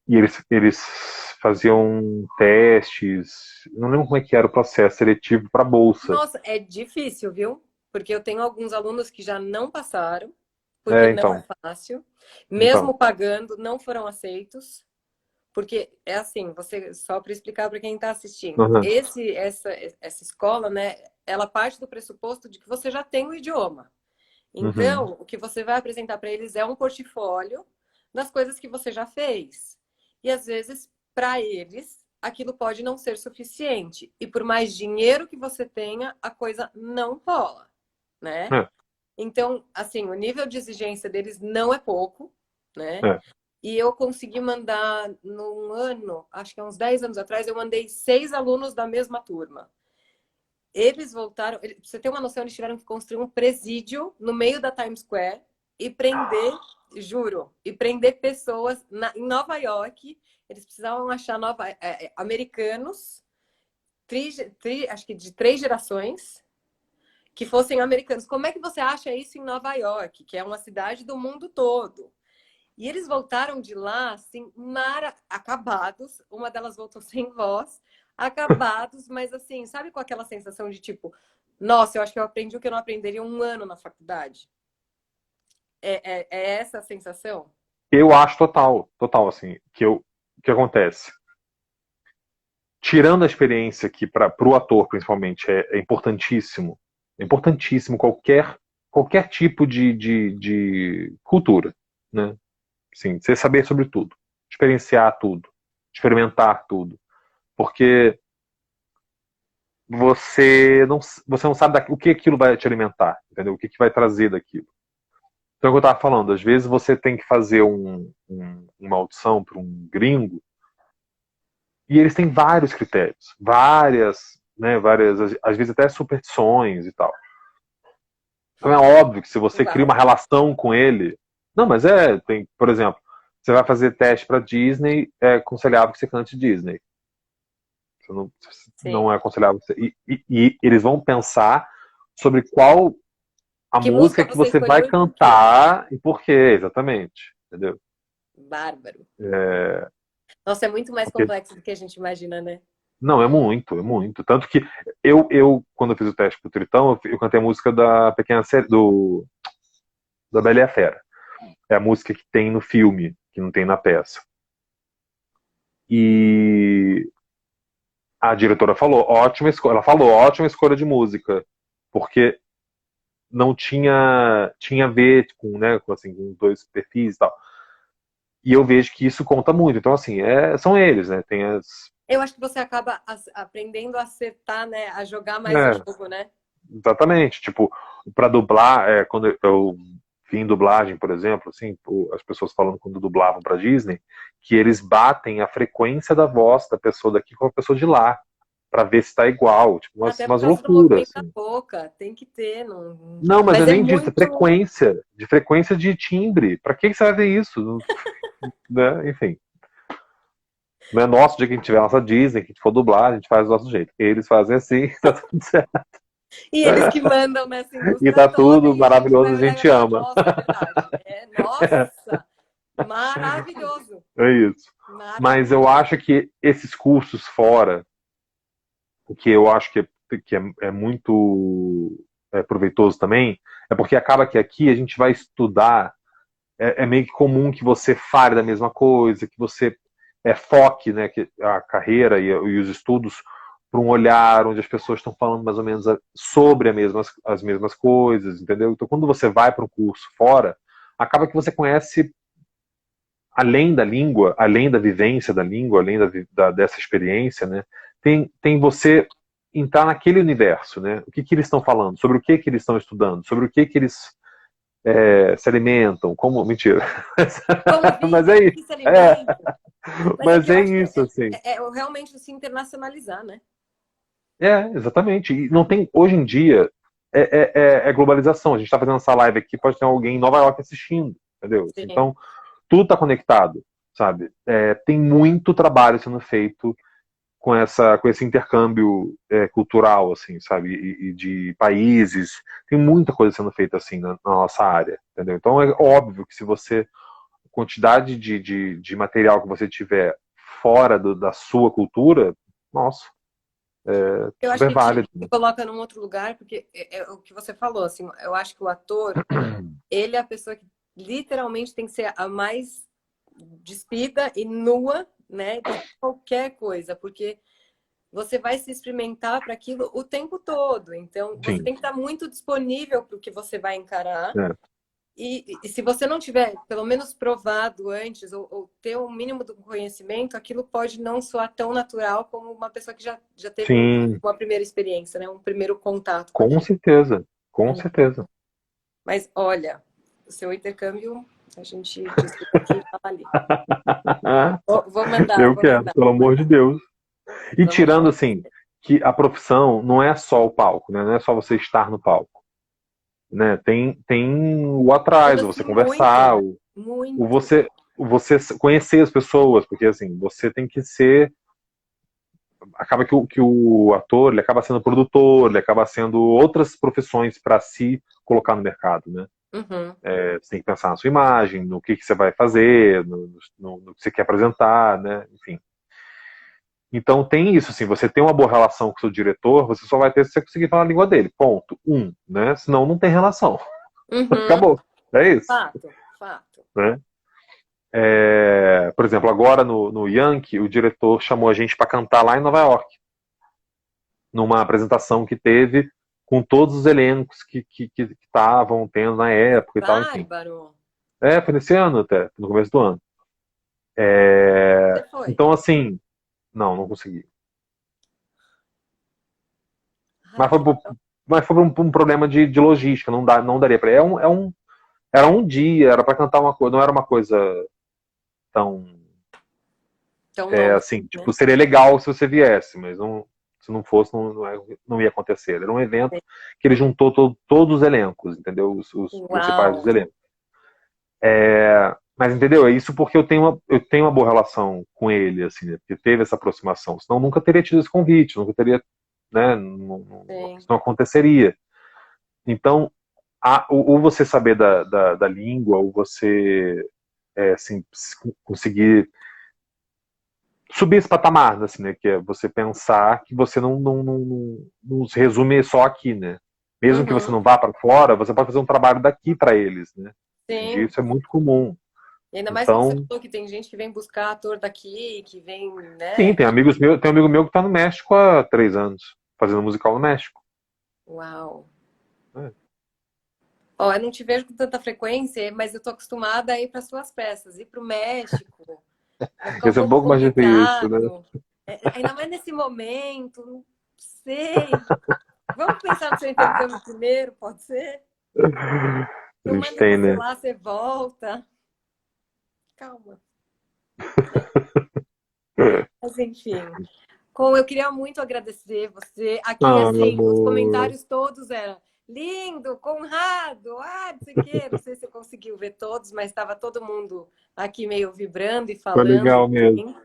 E eles faziam testes. Não lembro como é que era o processo seletivo para bolsa. Nossa, é difícil, viu? Porque eu tenho alguns alunos que já não passaram, porque não é Então. fácil. Então. Mesmo pagando, não foram aceitos. Porque é assim, você só para explicar para quem está assistindo, Uhum. essa escola, né, ela parte do pressuposto de que você já tem o idioma. Uhum. Então, o que você vai apresentar para eles é um portfólio das coisas que você já fez. E às vezes, para eles, aquilo pode não ser suficiente. E por mais dinheiro que você tenha, a coisa não rola, né? É, Então, assim, o nível de exigência deles não é pouco, né? é. E eu consegui mandar num ano, acho que há uns 10 anos atrás, eu mandei 6 alunos da mesma turma. Eles voltaram, pra você ter uma noção, eles tiveram que construir um presídio no meio da Times Square e prender, juro, e prender pessoas em Nova York. Eles precisavam achar americanos, acho que de 3 gerações, que fossem americanos. Como é que você acha isso em Nova York, que é uma cidade do mundo todo? E eles voltaram de lá, assim, acabados. Uma delas voltou sem voz, acabados, mas assim, sabe com aquela sensação de tipo, nossa, eu acho que eu aprendi o que eu não aprenderia um ano na faculdade. É essa a sensação? Eu acho total, assim, que acontece. Tirando a experiência que para o ator, principalmente, é importantíssimo. É importantíssimo qualquer tipo de cultura, né? Sim, você saber sobre tudo, experienciar tudo, experimentar tudo, porque você não sabe o que aquilo vai te alimentar, entendeu? O que vai trazer daquilo. Então, é o que eu estava falando, às vezes você tem que fazer uma audição para um gringo e eles têm vários critérios, várias, às vezes até superstições e tal. Então é óbvio que se você cria uma relação com ele, não, mas tem, por exemplo, você vai fazer teste para Disney, é aconselhável que você cante Disney. Você não é aconselhável. E eles vão pensar sobre qual a Que música música que você você vai escolheu e por quê? cantar e por quê, exatamente. Entendeu? Bárbaro. É, Nossa, é muito mais porque, complexo do que a gente imagina, né? não, é muito, é muito. Tanto que quando eu fiz o teste pro Tritão, eu cantei a música da Pequena Série, da Bela e a Fera. É a música que tem no filme, que não tem na peça. E a diretora falou, ótima escolha. Ela falou, ótima escolha de música. Porque não tinha a ver com dois perfis e tal. E eu vejo que isso conta muito. Então, assim, são eles, né? Tem as. Eu acho que você acaba aprendendo a acertar, né? A jogar mais o É, jogo, né? exatamente. Tipo, para dublar, quando eu vi em dublagem, por exemplo, assim, as pessoas falando quando dublavam para Disney, que eles batem a frequência da voz da pessoa daqui com a pessoa de lá, para ver se tá igual. Tipo, Até por umas causa do loucuras, movimento da assim. boca, tem que ter. Não... Não, mas não Mas é é nem disso, é muito. frequência de timbre. Para que você vai ver isso? Né? Enfim. Não é nosso dia que a gente tiver a nossa Disney, que a gente for dublar, a gente faz do nosso jeito. Eles fazem assim, tá tudo certo. E eles que mandam nessa E indústria tá toda tudo e a gente vai maravilhoso, a olhar e vai gente falar, ama. nossa, é verdade. Nossa, maravilhoso. É isso. Mas eu Maravilhoso. acho que esses cursos fora, o que eu acho que é muito proveitoso também, é porque acaba que aqui a gente vai estudar, é meio que comum que você fale da mesma coisa, que você foque, né, que a carreira e os estudos para um olhar onde as pessoas estão falando mais ou menos sobre as mesmas coisas, entendeu? Então, quando você vai para um curso fora, acaba que você conhece além da língua, além da vivência da língua, além dessa experiência, né? Tem você entrar naquele universo, né? O que eles estão falando, sobre o que eles estão estudando, sobre o que eles se alimentam, como. Mentira. Como Mas é vivem, do isso. que se alimentam. Mas é Mas que eu é acho que isso, assim. realmente se internacionalizar, né? Exatamente. E não tem. Hoje em dia, é globalização. A gente está fazendo essa live aqui, pode ter alguém em Nova York assistindo, entendeu? Sim. Então, tudo está conectado, sabe? Tem muito trabalho sendo feito com esse intercâmbio cultural, assim, sabe? E de países. Tem muita coisa sendo feita assim na nossa área, entendeu? Então, é óbvio que se você. Quantidade de material que você tiver fora da sua cultura, nossa, Eu acho super que válido. te coloca num outro lugar, porque é o que você falou, assim, eu acho que o ator, ele é a pessoa que literalmente tem que ser a mais despida e nua, né, de qualquer coisa, porque você vai se experimentar para aquilo o tempo todo. Então, você Sim. tem que estar muito disponível para o que você vai encarar. É. E se você não tiver, pelo menos, provado antes, ou ter um mínimo do conhecimento, aquilo pode não soar tão natural como uma pessoa que já teve Sim, uma primeira experiência, né? Um primeiro contato com com aquilo. certeza. Com certeza. Mas, olha, o seu intercâmbio, a gente discuta aqui e fala ali. Vou mandar, Eu vou quero, mandar, pelo vou amor mandar. de Deus. E Vamos tirando lá. assim, que a profissão não é só o palco, né? Não é só você estar no palco, né? Tem o atrás, o Muda-se você muito, conversar, né? o Muito. você conhecer as pessoas, porque assim, você tem que ser. Acaba que o ator ele acaba sendo produtor, ele acaba sendo outras profissões para se colocar no mercado, né? Uhum. Você tem que pensar na sua imagem, no que você vai fazer, no que você quer apresentar, né? Enfim. Então tem isso, assim, você tem uma boa relação com o seu diretor, você só vai ter se você conseguir falar a língua dele. Ponto. Né? Senão não tem relação. Uhum. Acabou. É isso. Fato, fato. Né? Por exemplo, agora no Yankee, o diretor chamou a gente para cantar lá em Nova York, numa apresentação que teve com todos os elencos que estavam tendo na época e tal, enfim. Bárbaro. Foi nesse ano até, no começo do ano. Você foi. Então, assim, não consegui. Ai, Mas foi, que por- mas foi por um problema de logística, não daria para. Era um dia, era para cantar uma coisa, não era uma coisa tão tão longe, assim, né? tipo, seria legal se você viesse, mas se não fosse, não ia acontecer. Era um evento que ele juntou todos os elencos, entendeu? Os principais Uau. dos elencos. Mas entendeu? É isso porque eu tenho uma boa relação com ele, assim, né? Porque teve essa aproximação. Senão eu nunca teria tido esse convite, nunca teria, né? Sim. Isso não aconteceria. Então, ou você saber da língua, ou você assim, conseguir subir esse patamar, assim, né? Que é você pensar que você não se resume só aqui, né? Mesmo que você Uhum. não vá para fora, você pode fazer um trabalho daqui para eles, né? Hoje em dia Sim. isso é muito comum. E ainda mais que você Então, falou que tem gente que vem buscar ator daqui, que vem, sim, né? tem um amigo meu que está no México há 3 anos, fazendo musical no México. Uau. É. Ó, eu não te vejo com tanta frequência, mas eu tô acostumada a ir para suas peças, ir para o México. Vai ficar um Esse é um pouco pouco mais difícil, né? complicado. Ainda mais nesse momento, não sei. Vamos pensar no seu intercâmbio primeiro, pode ser? A Eu gente mando tem, você né? lá, você volta. Calma. Mas enfim. Eu queria muito agradecer você. Aqui, Ah, meu assim, os amor. comentários todos eram lindo, Conrado, não sei o quê. Não sei se você conseguiu ver todos, mas estava todo mundo aqui meio vibrando e Foi falando. legal mesmo. Enfim.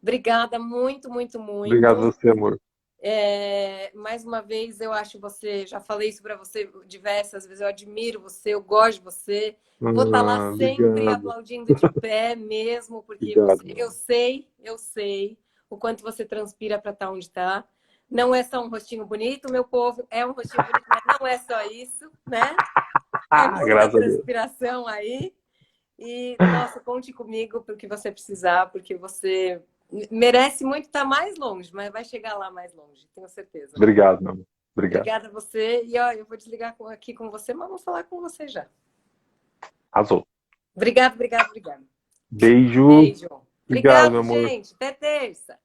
Obrigada muito, muito, Obrigado a muito. você, amor. Mais uma vez, eu acho você, já falei isso para você diversas vezes, eu admiro você, eu gosto de você. Vou estar lá sempre Obrigado. aplaudindo de pé mesmo, porque você, Obrigado, meu. eu sei o quanto você transpira para estar onde está. Não é só um rostinho bonito, meu povo, é um rostinho bonito, mas não é só isso, né? É muita Graças a Deus. transpiração aí. E, nossa, conte comigo para o que você precisar, porque você merece muito estar mais longe, mas vai chegar lá mais longe, tenho certeza. Obrigado, meu amor. Obrigado. Obrigada a você. E ó, eu vou desligar aqui com você, mas vou falar com você já. Arrasou. Obrigado, obrigado, obrigado. Beijo. Beijo. Obrigado, meu Obrigado, amor. gente. Até terça.